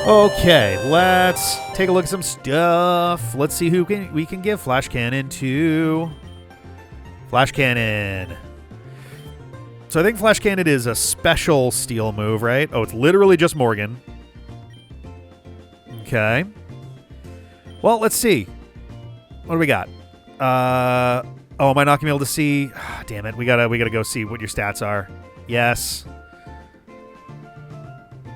Okay, let's take a look at some stuff. Let's see who we can give Flash Cannon to. Flash Cannon. So I think Flash Cannon is a special steel move, right? Oh, it's literally just Morgan. Okay. Well, let's see. What do we got? Oh, am I not gonna be able to see? Damn it. We gotta go see what your stats are. Yes.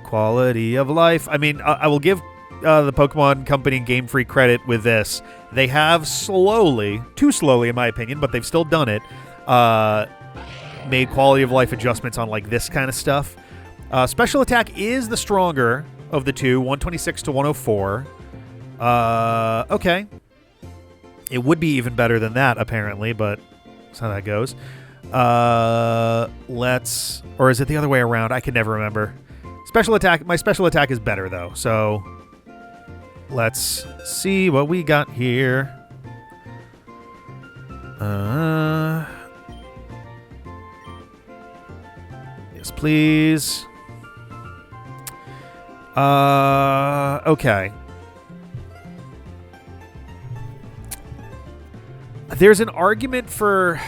Quality of life. I mean, I will give the Pokemon Company and Game Freak credit with this. They have slowly, too slowly in my opinion, but they've still done it, made quality of life adjustments on like this kind of stuff. Special attack is the stronger of the two, 126 to 104. Okay. It would be even better than that, apparently, but that's how that goes. Or is it the other way around? I can never remember. Special attack. My special attack is better, though, so let's see what we got here. Yes, please. Okay. There's an argument for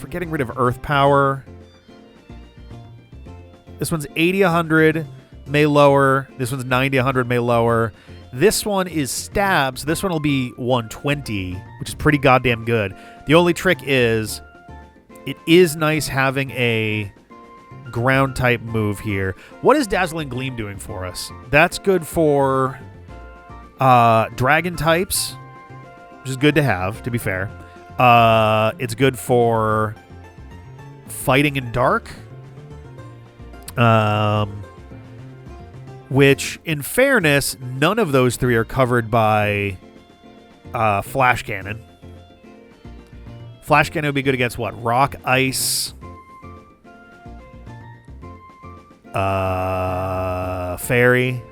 getting rid of Earth Power. This one's 80, 100, may lower. This one's 90, 100, may lower. This one is stab, so this one will be 120, which is pretty goddamn good. The only trick is it is nice having a ground type move here. What is Dazzling Gleam doing for us? That's good for dragon types, which is good to have, to be fair. It's good for fighting in dark. Which, in fairness, none of those three are covered by Flash Cannon. Flash Cannon would be good against what? Rock, Ice, Fairy.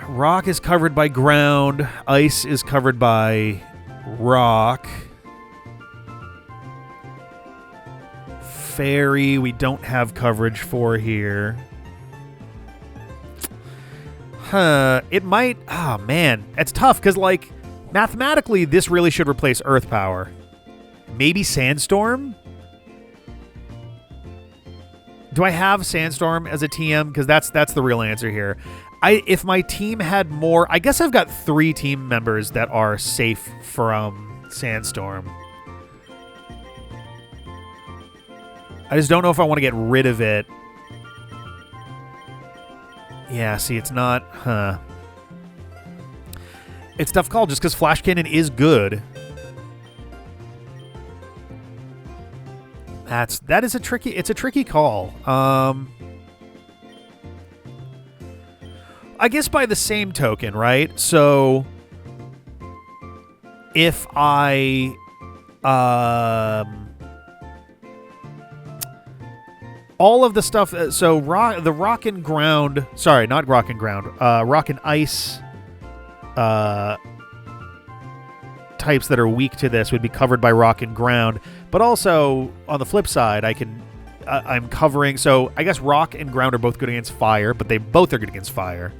Rock is covered by ground. Ice is covered by rock. Fairy, we don't have coverage for here. It might... Oh, man. It's tough, because, like, mathematically, this really should replace Earth Power. Maybe Sandstorm? Do I have Sandstorm as a TM? Because that's the real answer here. If my team had more... I guess I've got 3 team members that are safe from Sandstorm. I just don't know if I want to get rid of it. Yeah, see, it's not... It's a tough call just because Flash Cannon is good. That is a tricky... It's a tricky call. I guess by the same token, right? So... If I... all of the stuff, so the rock and ground, sorry, not rock and ground, rock and ice types that are weak to this would be covered by rock and ground. But also, on the flip side, I'm covering, so I guess rock and ground are both good against fire, but they both are good against fire.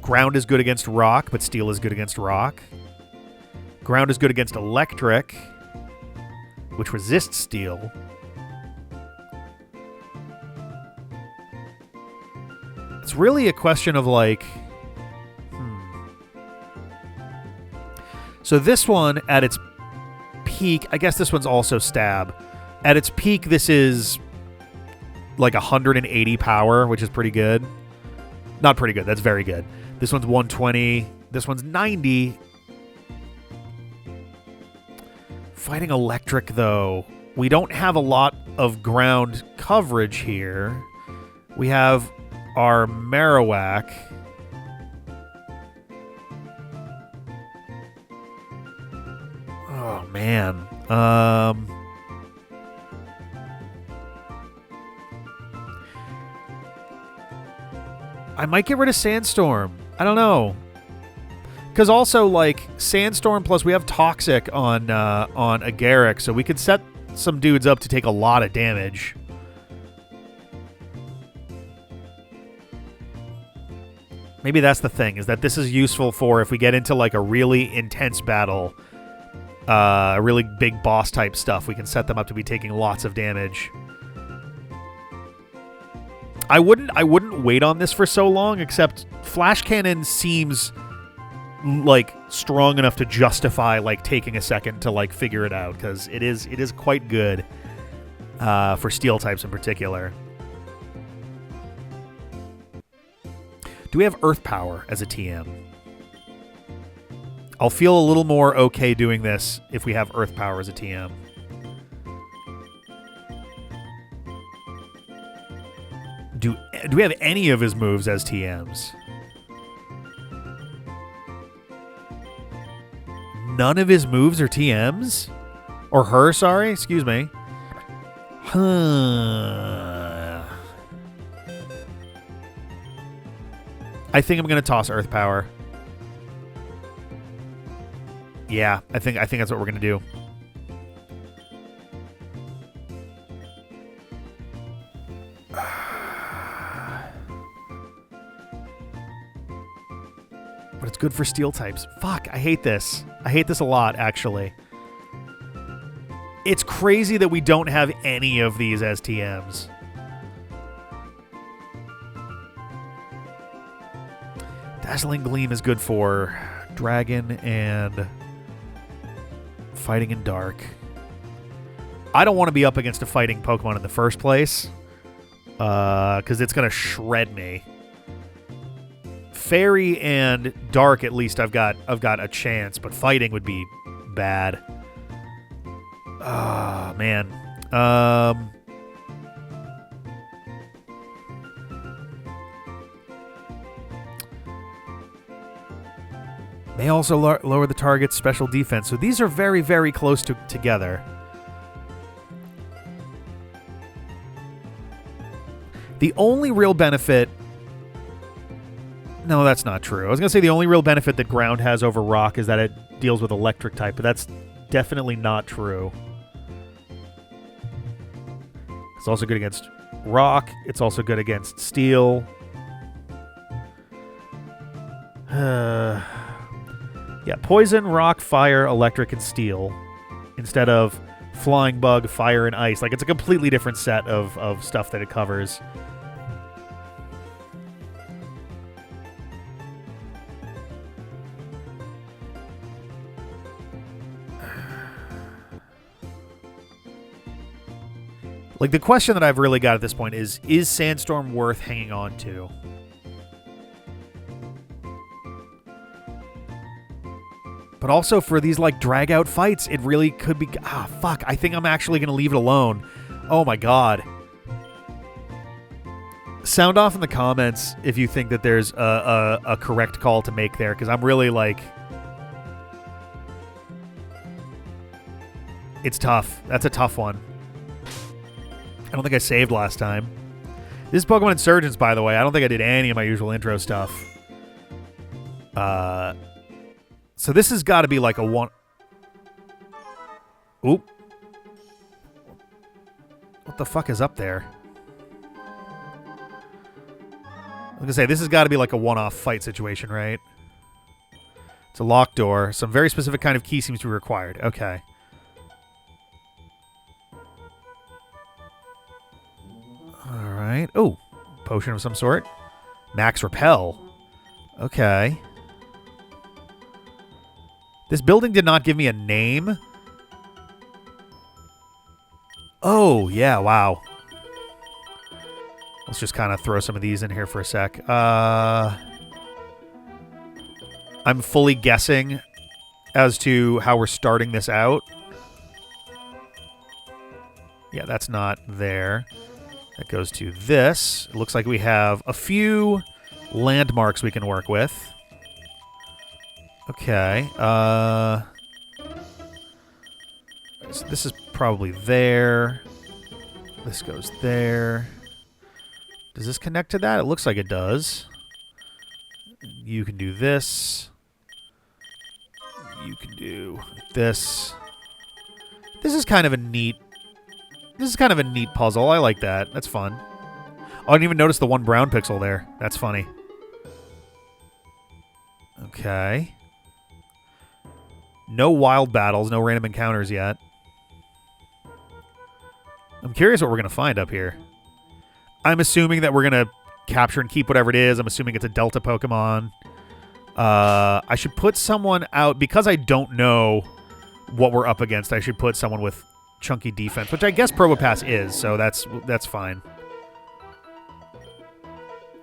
Ground is good against rock, but steel is good against rock. Ground is good against electric, which resists steel. It's really a question of, like... So this one, at its peak... I guess this one's also stab. At its peak, this is like 180 power, which is pretty good. Not pretty good. That's very good. This one's 120. This one's 90. Fighting electric, though. We don't have a lot of ground coverage here. We have our Marowak. Oh, man. I might get rid of Sandstorm. I don't know. Because also, like, Sandstorm plus we have Toxic on Agaric, so we could set some dudes up to take a lot of damage. Maybe that's the thing, is that this is useful for if we get into like a really intense battle, a really big boss type stuff, we can set them up to be taking lots of damage. I wouldn't wait on this for so long, except Flash Cannon seems like strong enough to justify like taking a second to like figure it out, because it is quite good for steel types in particular. Do we have Earth Power as a TM? I'll feel a little more okay doing this if we have Earth Power as a TM. Do we have any of his moves as TMs? None of his moves are TMs? Or her, sorry? Excuse me. I think I'm going to toss Earth Power. Yeah, I think that's what we're going to do. But it's good for steel types. Fuck, I hate this. I hate this a lot, actually. It's crazy that we don't have any of these as TMs. Dazzling Gleam is good for Dragon and Fighting in Dark. I don't want to be up against a fighting Pokemon in the first place, because it's going to shred me. Fairy and Dark, at least I've got a chance, but fighting would be bad. Oh, man. May also lower the target's special defense. So these are very, very close together. The only real benefit... No, that's not true. I was going to say the only real benefit that Ground has over Rock is that it deals with Electric type, but that's definitely not true. It's also good against Rock. It's also good against Steel. Yeah, Poison, Rock, Fire, Electric, and Steel. Instead of Flying Bug, Fire, and Ice. Like, it's a completely different set of stuff that it covers. Like, the question that I've really got at this point is Sandstorm worth hanging on to? But also for these, like, drag-out fights, it really could be... Ah, fuck. I think I'm actually going to leave it alone. Oh, my God. Sound off in the comments if you think that there's a correct call to make there, because I'm really, like... It's tough. That's a tough one. I don't think I saved last time. This is Pokemon Insurgence, by the way. I don't think I did any of my usual intro stuff. So this has got to be like a one... Oop. What the fuck is up there? I was going to say, this has got to be like a one-off fight situation, right? It's a locked door. Some very specific kind of key seems to be required. Okay. Alright. Oh, potion of some sort. Max Repel. Okay. This building did not give me a name. Oh, yeah, wow. Let's just kind of throw some of these in here for a sec. I'm fully guessing as to how we're starting this out. Yeah, that's not there. That goes to this. It looks like we have a few landmarks we can work with. Okay. So this is probably there. This goes there. Does this connect to that? It looks like it does. You can do this. You can do this. This is kind of a neat This is kind of a neat puzzle. I like that. That's fun. Oh, I didn't even notice the one brown pixel there. That's funny. Okay. No wild battles, no random encounters yet. I'm curious what we're going to find up here. I'm assuming that we're going to capture and keep whatever it is. I'm assuming it's a Delta Pokemon. I should put someone out, because I don't know what we're up against, I should put someone with chunky defense, which I guess Probopass is, so that's fine.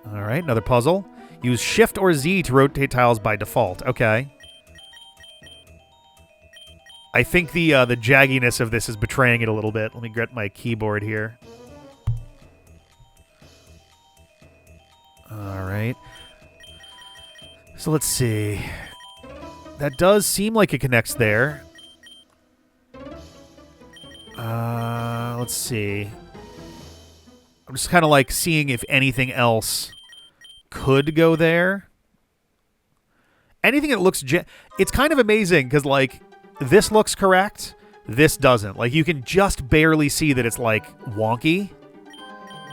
All right, another puzzle. Use Shift or Z to rotate tiles by default. Okay. I think the jagginess of this is betraying it a little bit. Let me get my keyboard here. All right. So let's see. That does seem like it connects there. Let's see. I'm just kind of like seeing if anything else could go there. Anything that looks... It's kind of amazing because, like, this looks correct. This doesn't. Like, you can just barely see that it's, like, wonky.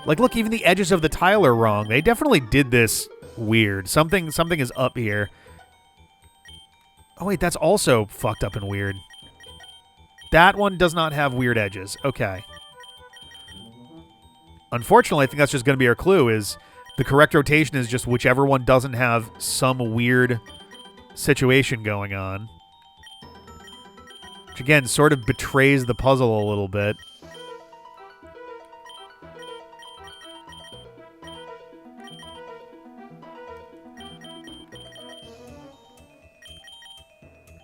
Like, look, even the edges of the tile are wrong. They definitely did this weird. Something is up here. Oh, wait, that's also fucked up and weird. That one does not have weird edges. Okay. Unfortunately, I think that's just going to be our clue, is the correct rotation is just whichever one doesn't have some weird situation going on. Which, again, sort of betrays the puzzle a little bit.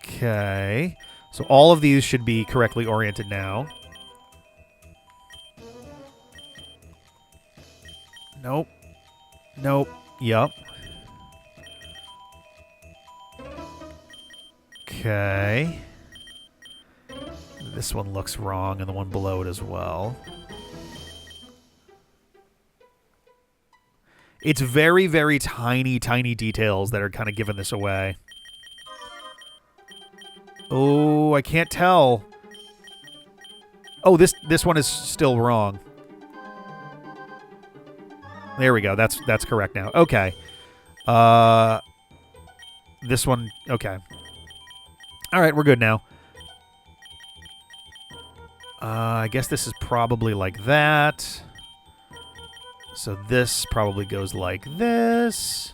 Okay. So all of these should be correctly oriented now. Nope. Nope. Yup. Okay. This one looks wrong, and the one below it as well. It's very, very tiny, tiny details that are kind of giving this away. Oh, I can't tell. Oh, this one is still wrong. There we go. That's correct now. Okay. This one. Okay. All right, we're good now. I guess this is probably like that. So this probably goes like this.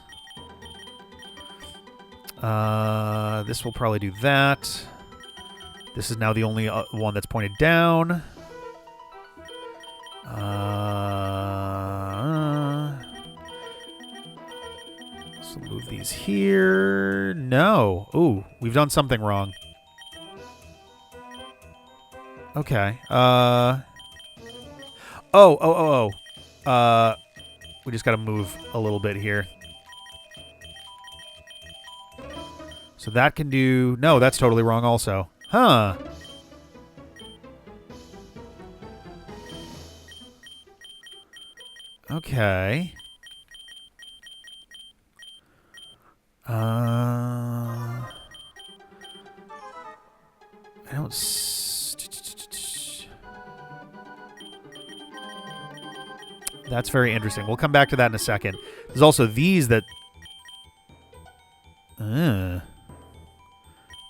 This will probably do that. This is now the only one that's pointed down. So move these here. No. Ooh, we've done something wrong. Okay. We just got to move a little bit here. So that can do... No, that's totally wrong also. Huh. Okay. I don't... That's very interesting. We'll come back to that in a second. There's also these that...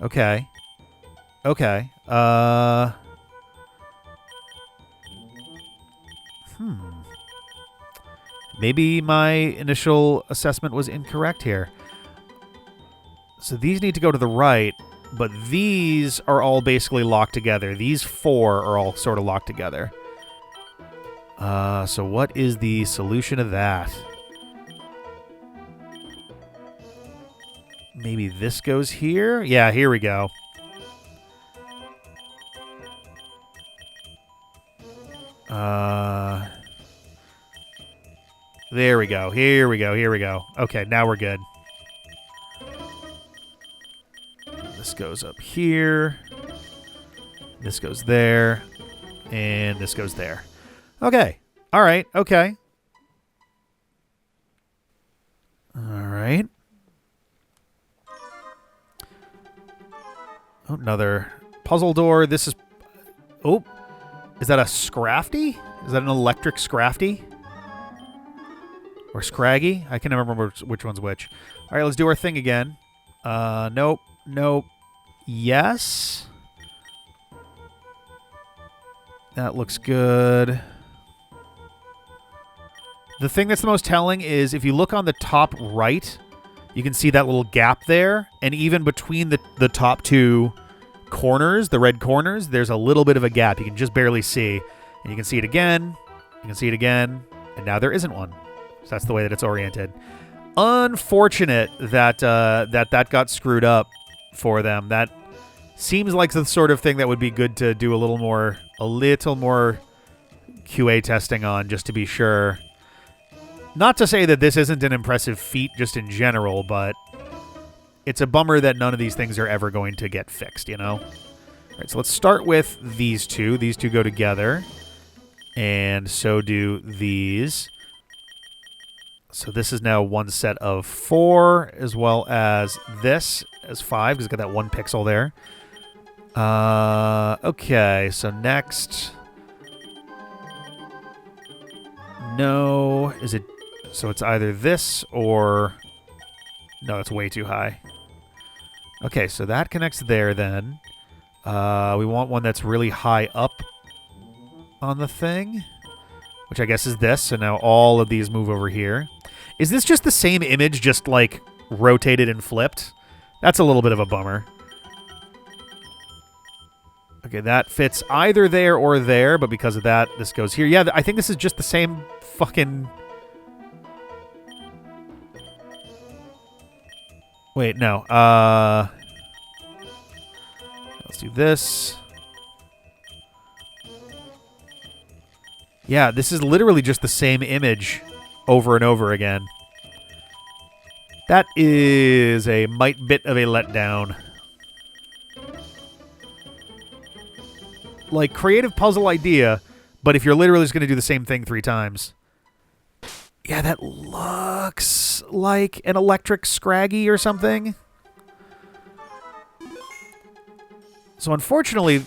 Okay. Okay. Maybe my initial assessment was incorrect here. So these need to go to the right, but these are all basically locked together. These four are all sort of locked together. So what is the solution to that? Maybe this goes here? Yeah, here we go. There we go. Here we go. Here we go. Okay, now we're good. This goes up here. This goes there. And this goes there. Okay. All right. Okay. All right. Oh, another puzzle door. This is... Oh. Is that a Scrafty? Is that an electric Scrafty? Or Scraggy? I can never remember which one's which. All right, let's do our thing again. Nope. Nope. Yes. That looks good. The thing that's the most telling is if you look on the top right, you can see that little gap there. And even between the top two corners, the red corners, there's a little bit of a gap. You can just barely see. And you can see it again. You can see it again. And now there isn't one. So that's the way that it's oriented. Unfortunate that that got screwed up for them. That seems like the sort of thing that would be good to do a little more QA testing on, just to be sure. Not to say that this isn't an impressive feat just in general, but it's a bummer that none of these things are ever going to get fixed, you know? All right, so let's start with these two. These two go together, and so do these. So this is now one set of 4, as well as this as 5, because it's got that 1 pixel there. Okay, so next. No, is it? So it's either this or... No, it's way too high. Okay, so that connects there then. We want one that's really high up on the thing, which I guess is this. So now all of these move over here. Is this just the same image, just like rotated and flipped? That's a little bit of a bummer. Okay, that fits either there or there, but because of that, this goes here. Yeah, I think this is just the same fucking... Wait, no. Let's do this. Yeah, this is literally just the same image over and over again. That is a mite bit of a letdown. Like, creative puzzle idea, but if you're literally just going to do the same thing 3 times. Yeah, that looks like an electric Scraggy or something. So unfortunately,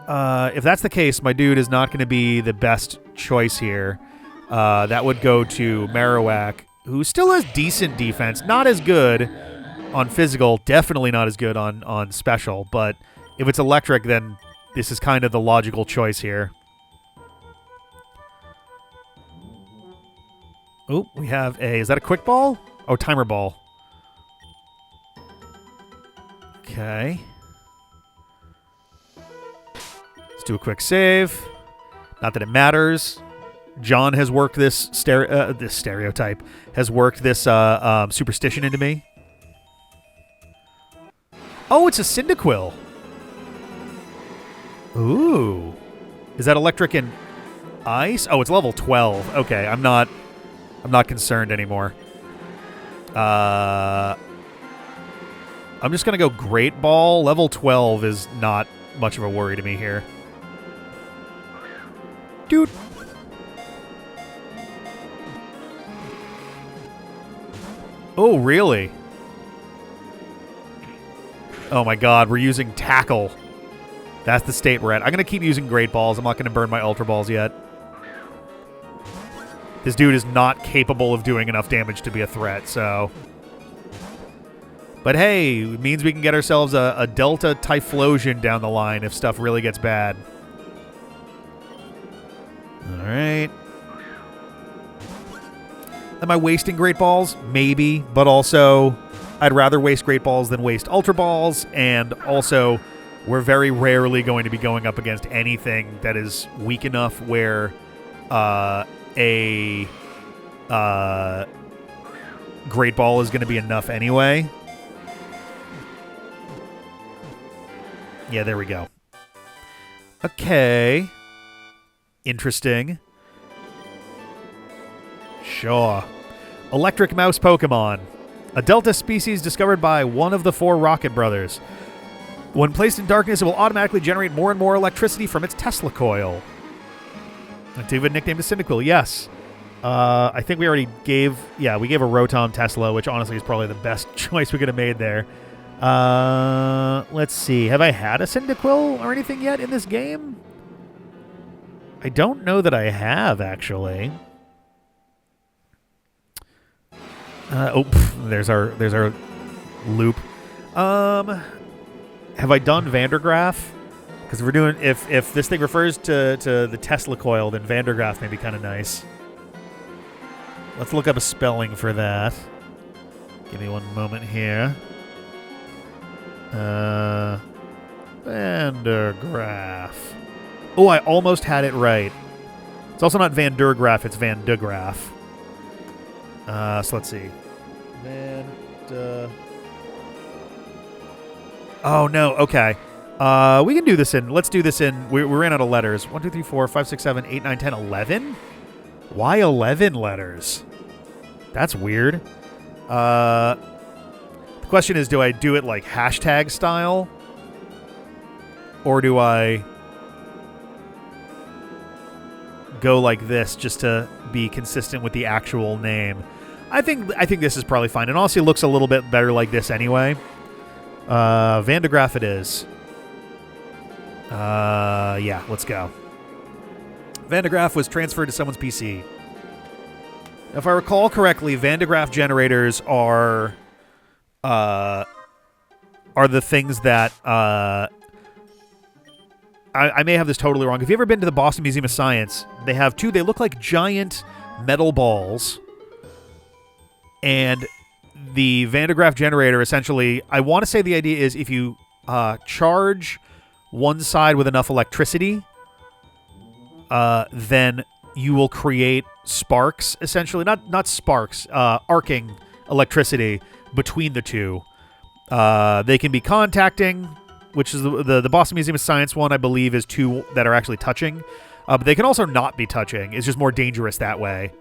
if that's the case, my dude is not going to be the best choice here. That would go to Marowak, who still has decent defense. Not as good on physical, definitely not as good on special, but if it's electric, then this is kind of the logical choice here. Oh, we have a... Is that a quick ball? Oh, timer ball. Okay. Let's do a quick save. Not that it matters. John has worked this stereotype. Has worked this superstition into me. Oh, it's a Cyndaquil. Ooh. Is that electric and ice? Oh, it's level 12. Okay, I'm not concerned anymore. I'm just going to go Great Ball. Level 12 is not much of a worry to me here. Dude. Oh, really? Oh my god, we're using Tackle. That's the state we're at. I'm going to keep using Great Balls. I'm not going to burn my Ultra Balls yet. This dude is not capable of doing enough damage to be a threat, so... But hey, it means we can get ourselves a Delta Typhlosion down the line if stuff really gets bad. Alright. Am I wasting Great Balls? Maybe, but also I'd rather waste Great Balls than waste Ultra Balls, and also we're very rarely going to be going up against anything that is weak enough where a Great Ball is going to be enough anyway. Yeah, there we go. Okay. Interesting. Sure. Electric Mouse Pokemon. A Delta species discovered by one of the 4 Rocket Brothers. When placed in darkness, it will automatically generate more and more electricity from its Tesla coil. David nicknamed a Cyndaquil, yes. I think we already gave... Yeah, we gave a Rotom Tesla, which honestly is probably the best choice we could have made there. Let's see. Have I had a Cyndaquil or anything yet in this game? I don't know that I have, actually. There's our loop. Have I done Vandergraaf? Because if we're doing if this thing refers to the Tesla coil, then Vandergraaf may be kind of nice. Let's look up a spelling for that. Give me one moment here. Vandergraaf. Oh, I almost had it right. It's also not Van der Graaf, it's Van de Graaf. So let's see. Oh, no. Okay. We can do this in... Let's do this in... We ran out of letters. 1, 2, 3, 4, 5, 6, 7, 8, 9, 10, 11? Why 11 letters? That's weird. The question is, do I do it like hashtag style? Or do I go like this just to be consistent with the actual name? I think this is probably fine. And honestly, it looks a little bit better like this anyway. Van de Graaf it is. Yeah, let's go. Van de Graaf was transferred to someone's PC. If I recall correctly, Van de Graaf generators are the things that I may have this totally wrong. If you've ever been to the Boston Museum of Science, they have two. They look like giant metal balls. And the Van de Graaf generator, essentially, I want to say the idea is if you charge one side with enough electricity, then you will create sparks, essentially. Not sparks, arcing electricity between the two. They can be contacting, which is the Boston Museum of Science one, I believe, is two that are actually touching. But they can also not be touching. It's just more dangerous that way.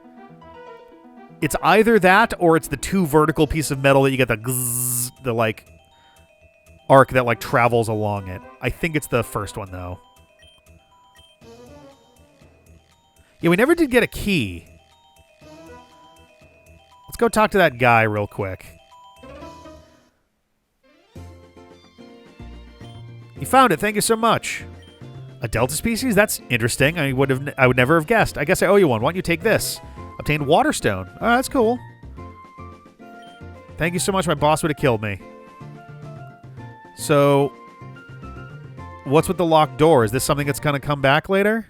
It's either that or it's the two vertical pieces of metal that you get the like arc that like travels along it. I think it's the first one though. Yeah, we never did get a key. Let's go talk to that guy real quick. You found it. Thank you so much. A delta species? That's interesting. I would never have guessed. I guess I owe you one. Why don't you take this? Obtained Waterstone. Oh, that's cool. Thank you so much. My boss would have killed me. So, what's with the locked door? Is this something that's going to come back later?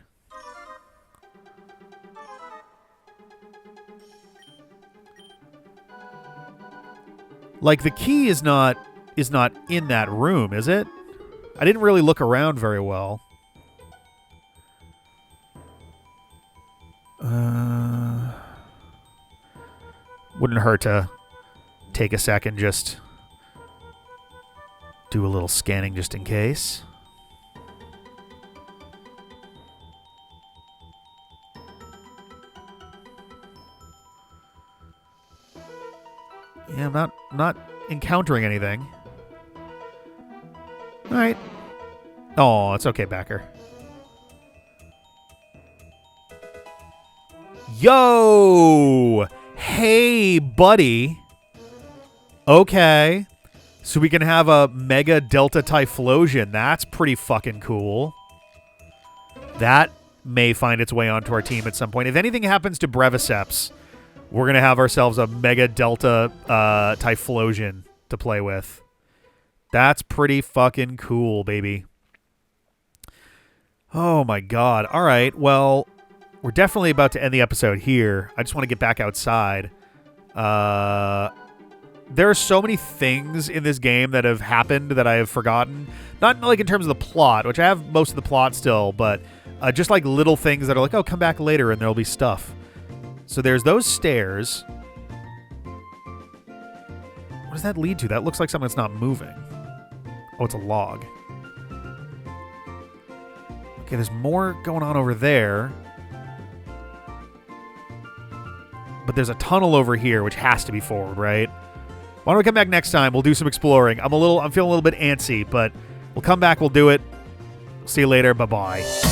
Like, the key is not in that room, is it? I didn't really look around very well. Wouldn't hurt to take a second, just do a little scanning just in case. Yeah, I'm not encountering anything. All right. Oh, it's okay, Backer. Yo! Hey, buddy. Okay. So we can have a Mega Delta Typhlosion. That's pretty fucking cool. That may find its way onto our team at some point. If anything happens to Breviceps, we're going to have ourselves a Mega Delta Typhlosion to play with. That's pretty fucking cool, baby. Oh, my God. All right, well, we're definitely about to end the episode here. I just want to get back outside. There are so many things in this game that have happened that I have forgotten. Not like in terms of the plot, which I have most of the plot still, but just like little things that are like, oh, come back later and there'll be stuff. So there's those stairs. What does that lead to? That looks like something that's not moving. Oh, it's a log. Okay, there's more going on over there. But there's a tunnel over here, which has to be forward, right? Why don't we come back next time? We'll do some exploring. I'm feeling a little bit antsy, but we'll come back. We'll do it. See you later. Bye-bye.